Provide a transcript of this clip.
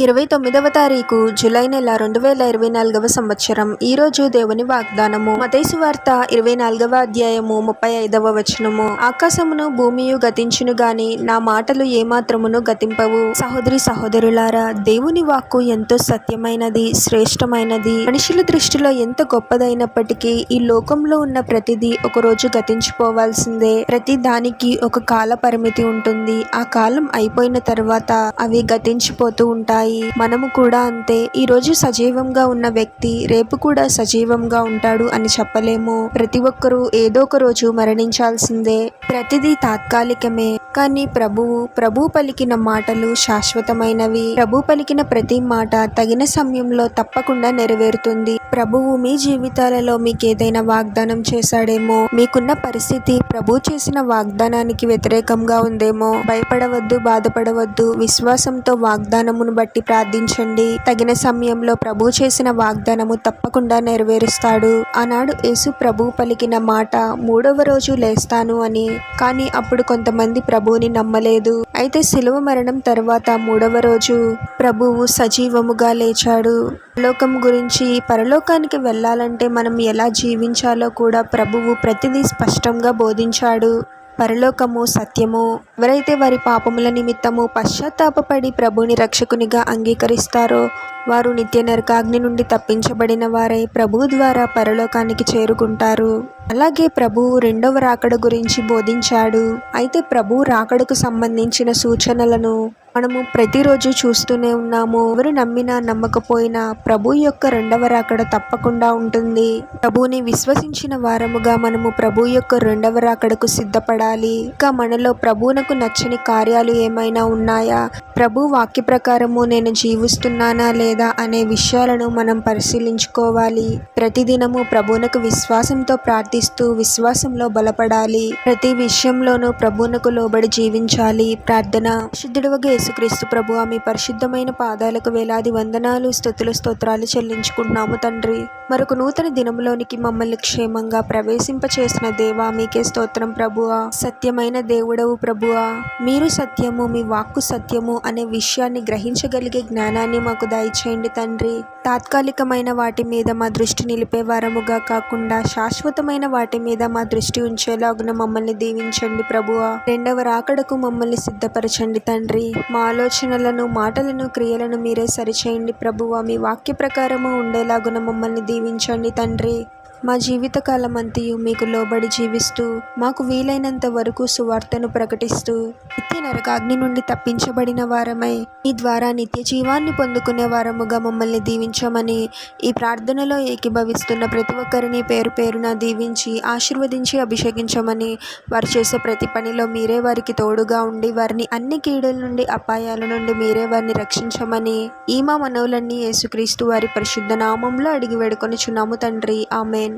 29వ తారీఖు జూలై నెల 2024 సంవత్సరం. ఈరోజు దేవుని వాగ్దానము. మత్తయి సువార్త 24వ అధ్యాయము 35వ వచనము. ఆకాశమును భూమియు గతించును గాని నా మాటలు ఏమాత్రమును గతింపవు. సహోదరి సహోదరులారా, దేవుని వాక్కు ఎంతో సత్యమైనది, శ్రేష్టమైనది. మనుషుల దృష్టిలో ఎంత గొప్పదైనప్పటికీ ఈ లోకంలో ఉన్న ప్రతిదీ ఒకరోజు గతించిపోవాల్సిందే. ప్రతి దానికి ఒక కాల పరిమితి ఉంటుంది. ఆ కాలం అయిపోయిన తర్వాత అవి గతించిపోతూ ఉంటాయి. మనము కూడా అంతే. ఈ రోజు సజీవంగా ఉన్న వ్యక్తి రేపు కూడా సజీవంగా ఉంటాడు అని చెప్పలేము. ప్రతి ఒక్కరూ ఏదో ఒక రోజు మరణించాల్సిందే. ప్రతిదీ తాత్కాలికమే. కానీ ప్రభు పలికిన మాటలు శాశ్వతమైనవి. ప్రభు పలికిన ప్రతి మాట తగిన సమయంలో తప్పకుండా నెరవేరుతుంది. ప్రభువు మీ జీవితాలలో మీకేదైనా వాగ్దానం చేశాడేమో, మీకున్న పరిస్థితి ప్రభు చేసిన వాగ్దానానికి వ్యతిరేకంగా ఉందేమో. భయపడవద్దు, బాధపడవద్దు. విశ్వాసంతో వాగ్దానమును బట్టి ప్రార్థించండి. తగిన సమయంలో ప్రభు చేసిన వాగ్దానము తప్పకుండా నెరవేరుస్తాడు. ఆనాడు యేసు ప్రభు పలికిన మాట 3వ రోజు లేస్తాను అని. కానీ అప్పుడు కొంతమంది ప్రభువుని నమ్మలేదు. అయితే శిలువ మరణం తర్వాత 3వ రోజు ప్రభువు సజీవముగా లేచాడు. పరలోకం గురించి, పరలోకానికి వెళ్ళాలంటే మనం ఎలా జీవించాలో కూడా ప్రభువు ప్రతిదీ స్పష్టంగా బోధించాడు. పరలోకము సత్యము. ఎవరైతే వారి పాపముల నిమిత్తము పశ్చాత్తాపపడి ప్రభుని రక్షకునిగా అంగీకరిస్తారో వారు నిత్య నరకాగ్ని నుండి తప్పించబడిన వారై ప్రభువు ద్వారా పరలోకానికి చేరుకుంటారు. అలాగే ప్రభువు రెండవ రాకడ గురించి బోధించాడు. అయితే ప్రభువు రాకడకు సంబంధించిన సూచనలను మనము ప్రతిరోజు చూస్తూనే ఉన్నాము. ఎవరు నమ్మినా నమ్మకపోయినా ప్రభు యొక్క రెండవ రాకడ తప్పకుండా ఉంటుంది. ప్రభువుని విశ్వసించిన వారముగా మనము ప్రభు యొక్క రెండవ రాకడకు సిద్ధపడాలి. ఇంకా మనలో ప్రభువునకు నచ్చని కార్యాలు ఏమైనా ఉన్నాయా, ప్రభు వాక్య ప్రకారము నేను జీవిస్తున్నానా లేదా అనే విషయాలను మనం పరిశీలించుకోవాలి. ప్రతిదినము ప్రభువునకు విశ్వాసంతో ప్రార్థిస్తూ విశ్వాసంలో బలపడాలి. ప్రతి విషయంలోనూ ప్రభువునకు లోబడి జీవించాలి. ప్రార్థన. పరిశుద్ధుడవగు యేసుక్రీస్తు ప్రభువా, మీ పరిశుద్ధమైన పాదాలకు వేలాది వందనాలు, స్తుతులు, స్తోత్రాలు చెల్లించుకుంటున్నాము తండ్రి. మరొక నూతన దినంలోనికి మమ్మల్ని క్షేమంగా ప్రవేశింపచేసిన దేవా, మీకే స్తోత్రం ప్రభువా. సత్యమైన దేవుడవు ప్రభువా, మీరు సత్యము, మీ వాక్కు సత్యము అనే విషయాన్ని గ్రహించగలిగే జ్ఞానాన్ని మాకు దయచేయండి తండ్రి. తాత్కాలికమైన వాటి మీద మా దృష్టి నిలిపే వారముగా కాకుండా శాశ్వతమైన వాటి మీద మా దృష్టి ఉంచేలాగున మమ్మల్ని దీవించండి ప్రభువా. రెండవ రాకడకు మమ్మల్ని సిద్ధపరచండి తండ్రి. మా ఆలోచనలను, మాటలను, క్రియలను మీరే సరిచేయండి ప్రభువా. మీ వాక్య ప్రకారము ఉండేలాగున మమ్మల్ని దీవించండి తండ్రి. మా జీవితకాలం అంతయు మీకు లోబడి జీవిస్తూ మాకు వీలైనంత వరకు సువార్తను ప్రకటిస్తూ నిత్య నరకాగ్ని నుండి తప్పించబడిన వారమై మీ ద్వారా నిత్య జీవాన్ని పొందుకునే వారముగా మమ్మల్ని దీవించమని ఈ ప్రార్థనలో ఏకీభవిస్తున్న ప్రతి ఒక్కరిని పేరు పేరున దీవించి ఆశీర్వదించి అభిషేకించమని, వారు చేసే ప్రతి పనిలో మీరే వారికి తోడుగా ఉండి వారిని అన్ని కీడుల నుండి, అపాయాల నుండి మీరే వారిని రక్షించమని ఈ మా మనవులన్నీ యేసుక్రీస్తు వారి పరిశుద్ధ నామంలో అడిగి వేడుకొనుచున్నాము తండ్రి. ఆమేన్.